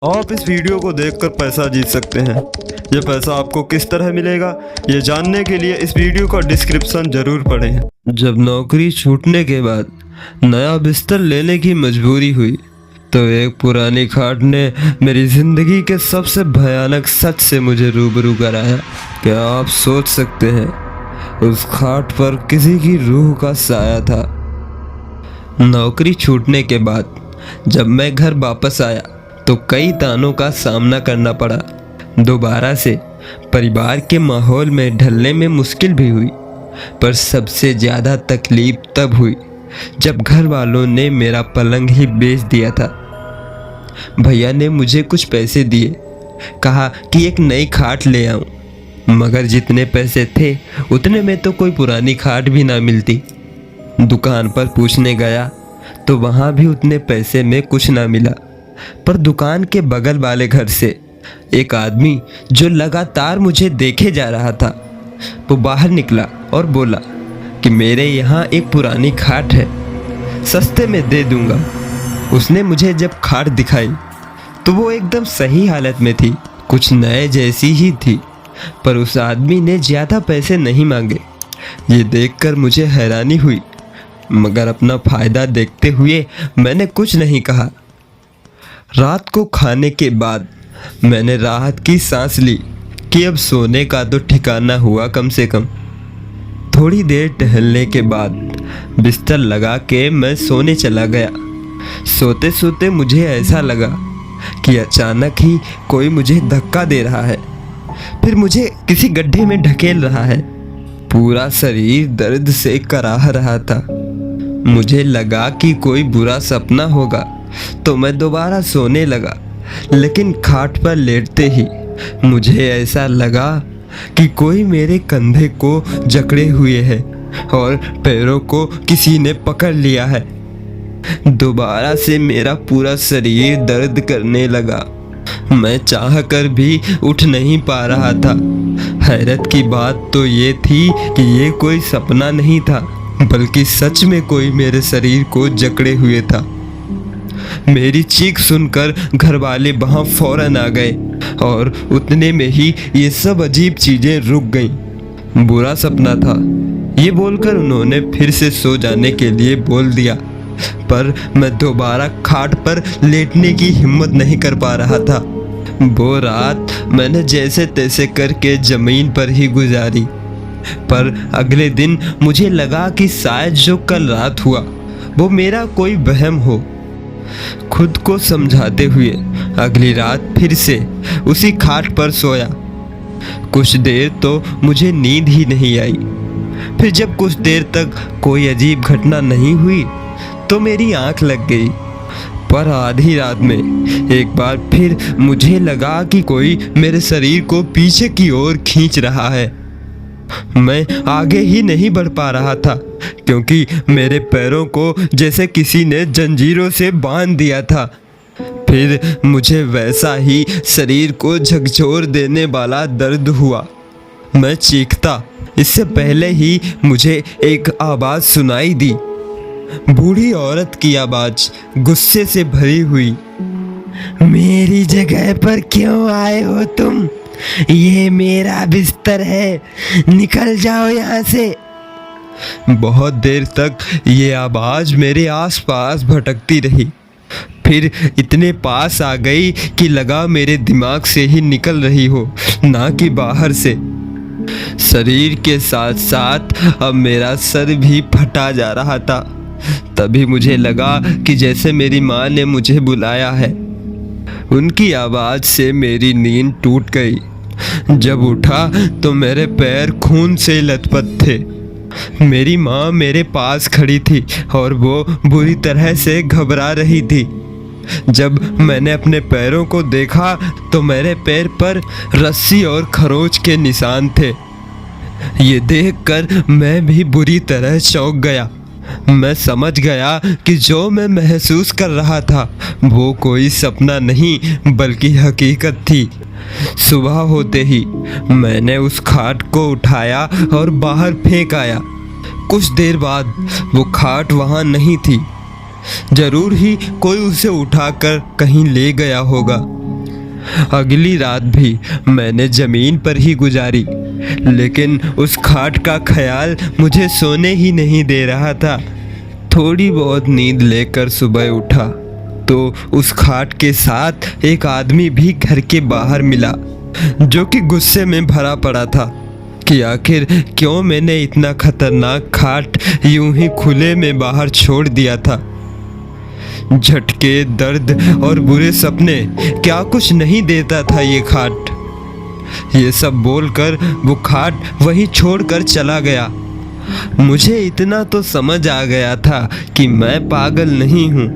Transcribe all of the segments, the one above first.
आप इस वीडियो को देखकर पैसा जीत सकते हैं। ये पैसा आपको किस तरह मिलेगा, ये जानने के लिए इस वीडियो का डिस्क्रिप्शन जरूर पढ़ें। जब नौकरी छूटने के बाद नया बिस्तर लेने की मजबूरी हुई तो एक पुरानी खाट ने मेरी ज़िंदगी के सबसे भयानक सच से मुझे रूबरू कराया। क्या आप सोच सकते हैं, उस खाट पर किसी की रूह का साया था। नौकरी छूटने के बाद जब मैं घर वापस आया तो कई तानों का सामना करना पड़ा। दोबारा से परिवार के माहौल में ढलने में मुश्किल भी हुई, पर सबसे ज़्यादा तकलीफ तब हुई जब घर वालों ने मेरा पलंग ही बेच दिया था। भैया ने मुझे कुछ पैसे दिए, कहा कि एक नई खाट ले आऊं, मगर जितने पैसे थे उतने में तो कोई पुरानी खाट भी ना मिलती। दुकान पर पूछने गया तो वहाँ भी उतने पैसे में कुछ ना मिला। पर दुकान के बगल वाले घर से एक आदमी जो लगातार मुझे देखे जा रहा था, वो बाहर निकला और बोला कि मेरे यहाँ एक पुरानी खाट है, सस्ते में दे दूंगा। उसने मुझे जब खाट दिखाई तो वो एकदम सही हालत में थी, कुछ नए जैसी ही थी, पर उस आदमी ने ज़्यादा पैसे नहीं मांगे। ये देखकर मुझे हैरानी हुई, मगर अपना फ़ायदा देखते हुए मैंने कुछ नहीं कहा। रात को खाने के बाद मैंने राहत की सांस ली कि अब सोने का तो ठिकाना हुआ कम से कम। थोड़ी देर टहलने के बाद बिस्तर लगा के मैं सोने चला गया। सोते सोते मुझे ऐसा लगा कि अचानक ही कोई मुझे धक्का दे रहा है, फिर मुझे किसी गड्ढे में ढकेल रहा है। पूरा शरीर दर्द से कराह रहा था। मुझे लगा कि कोई बुरा सपना होगा तो मैं दोबारा सोने लगा, लेकिन खाट पर लेटते ही मुझे ऐसा लगा कि कोई मेरे कंधे को जकड़े हुए है और पैरों को किसी ने पकड़ लिया है। दोबारा से मेरा पूरा शरीर दर्द करने लगा। मैं चाहकर भी उठ नहीं पा रहा था। हैरत की बात तो ये थी कि ये कोई सपना नहीं था, बल्कि सच में कोई मेरे शरीर को जकड़े हुए था। मेरी चीख सुनकर घर वाले वहाँ फौरन आ गए और उतने में ही ये सब अजीब चीजें रुक गईं। बुरा सपना था, ये बोलकर उन्होंने फिर से सो जाने के लिए बोल दिया, पर मैं दोबारा खाट पर लेटने की हिम्मत नहीं कर पा रहा था। वो रात मैंने जैसे तैसे करके जमीन पर ही गुजारी, पर अगले दिन मुझे लगा कि शायद जो कल रात हुआ वो मेरा कोई वहम हो। खुद को समझाते हुए अगली रात फिर से उसी खाट पर सोया। कुछ देर तो मुझे नींद ही नहीं आई। फिर जब कुछ देर तक कोई अजीब घटना नहीं हुई तो मेरी आंख लग गई, पर आधी रात में एक बार फिर मुझे लगा कि कोई मेरे शरीर को पीछे की ओर खींच रहा है। मैं आगे ही नहीं बढ़ पा रहा था, क्योंकि मेरे पैरों को जैसे किसी ने जंजीरों से बांध दिया था। फिर मुझे वैसा ही शरीर को झकझोर देने वाला दर्द हुआ। मैं चीखता, इससे पहले ही मुझे एक आवाज़ सुनाई दी। बूढ़ी औरत की आवाज़ गुस्से से भरी हुई। मेरी जगह पर क्यों आए हो तुम? ये मेरा बिस्तर है, निकल जाओ यहाँ से। बहुत देर तक ये आवाज़ मेरे आसपास भटकती रही, फिर इतने पास आ गई कि लगा मेरे दिमाग से ही निकल रही हो, ना कि बाहर से। शरीर के साथ साथ अब मेरा सर भी फटा जा रहा था। तभी मुझे लगा कि जैसे मेरी माँ ने मुझे बुलाया है। उनकी आवाज़ से मेरी नींद टूट गई। जब उठा तो मेरे पैर खून से लथपथ थे। मेरी माँ मेरे पास खड़ी थी और वो बुरी तरह से घबरा रही थी। जब मैंने अपने पैरों को देखा तो मेरे पैर पर रस्सी और खरोंच के निशान थे। ये देखकर मैं भी बुरी तरह चौंक गया। मैं समझ गया कि जो मैं महसूस कर रहा था वो कोई सपना नहीं बल्कि हकीकत थी। सुबह होते ही मैंने उस खाट को उठाया और बाहर फेंक आया। कुछ देर बाद वो खाट वहाँ नहीं थी। जरूर ही कोई उसे उठाकर कहीं ले गया होगा। अगली रात भी मैंने ज़मीन पर ही गुजारी, लेकिन उस खाट का ख्याल मुझे सोने ही नहीं दे रहा था। थोड़ी बहुत नींद लेकर सुबह उठा तो उस खाट के साथ एक आदमी भी घर के बाहर मिला, जो कि गुस्से में भरा पड़ा था कि आखिर क्यों मैंने इतना खतरनाक खाट यूं ही खुले में बाहर छोड़ दिया था। झटके, दर्द और बुरे सपने, क्या कुछ नहीं देता था ये खाट। ये सब बोलकर वो खाट वहीं छोड़कर चला गया। मुझे इतना तो समझ आ गया था कि मैं पागल नहीं हूँ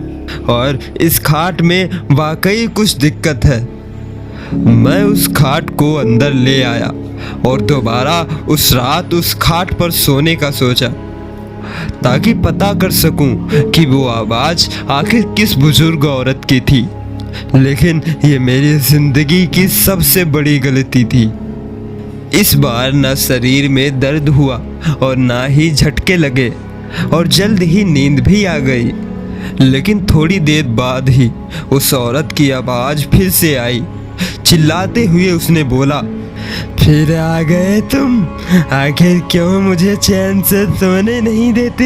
और इस खाट में वाकई कुछ दिक्कत है। मैं उस खाट को अंदर ले आया और दोबारा उस रात उस खाट पर सोने का सोचा, ताकि पता कर सकूं कि वो आवाज़ आखिर किस बुजुर्ग औरत की थी। लेकिन ये मेरी जिंदगी की सबसे बड़ी गलती थी। इस बार ना शरीर में दर्द हुआ और ना ही झटके लगे और जल्द ही नींद भी आ गई। लेकिन थोड़ी देर बाद ही उस औरत की आवाज़ फिर से आई। चिल्लाते हुए उसने बोला, फिर आ गए तुम? आखिर क्यों मुझे चैन से सोने नहीं देते?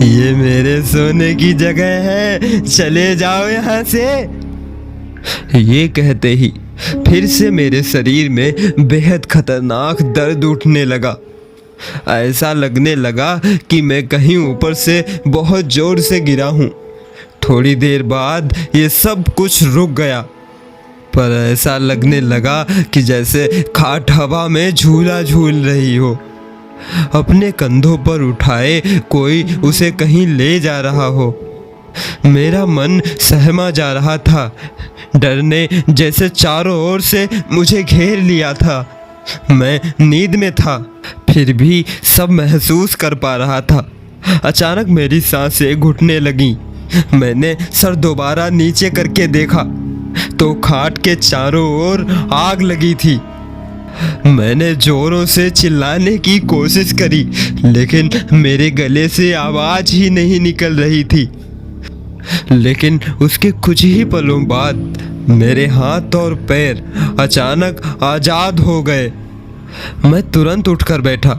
ये मेरे सोने की जगह है, चले जाओ यहाँ से। ये कहते ही फिर से मेरे शरीर में बेहद खतरनाक दर्द उठने लगा। ऐसा लगने लगा कि मैं कहीं ऊपर से बहुत जोर से गिरा हूँ। थोड़ी देर बाद ये सब कुछ रुक गया, पर ऐसा लगने लगा कि जैसे खाट हवा में झूला झूल रही हो। अपने कंधों पर उठाए कोई उसे कहीं ले जा रहा हो। मेरा मन सहमा जा रहा था। डर ने जैसे चारों ओर से मुझे घेर लिया था। मैं नींद में था, फिर भी सब महसूस कर पा रहा था। अचानक मेरी सांसें घुटने लगीं। मैंने सर दोबारा नीचे करके देखा तो खाट के चारों ओर आग लगी थी। मैंने जोरों से चिल्लाने की कोशिश करी, लेकिन मेरे गले से आवाज ही नहीं निकल रही थी। लेकिन उसके कुछ ही पलों बाद मेरे हाथ और पैर अचानक आजाद हो गए। मैं तुरंत उठकर बैठा,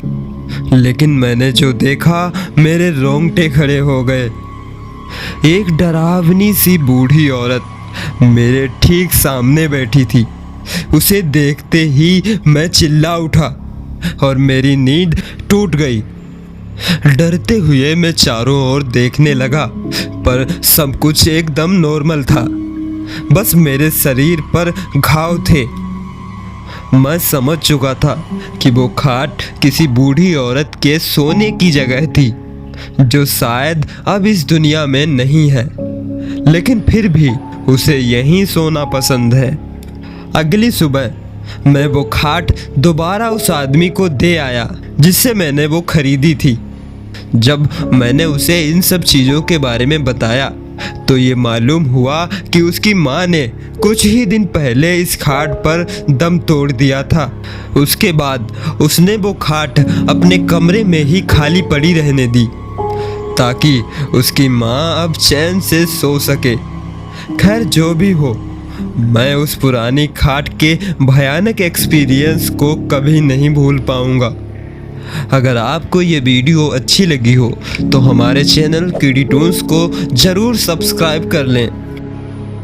लेकिन मैंने जो देखा मेरे रोंगटे खड़े हो गए। एक डरावनी सी बूढ़ी औरत मेरे ठीक सामने बैठी थी। उसे देखते ही मैं चिल्ला उठा और मेरी नींद टूट गई। डरते हुए मैं चारों ओर देखने लगा, पर सब कुछ एकदम नॉर्मल था। बस मेरे शरीर पर घाव थे। मैं समझ चुका था कि वो खाट किसी बूढ़ी औरत के सोने की जगह थी, जो शायद अब इस दुनिया में नहीं है, लेकिन फिर भी उसे यहीं सोना पसंद है। अगली सुबह मैं वो खाट दोबारा उस आदमी को दे आया जिससे मैंने वो खरीदी थी। जब मैंने उसे इन सब चीज़ों के बारे में बताया तो ये मालूम हुआ कि उसकी माँ ने कुछ ही दिन पहले इस खाट पर दम तोड़ दिया था। उसके बाद उसने वो खाट अपने कमरे में ही खाली पड़ी रहने दी, ताकि उसकी माँ अब चैन से सो सके। खैर जो भी हो, मैं उस पुरानी खाट के भयानक एक्सपीरियंस को कभी नहीं भूल पाऊंगा। अगर आपको ये वीडियो अच्छी लगी हो तो हमारे चैनल कीड़ी टून्स को ज़रूर सब्सक्राइब कर लें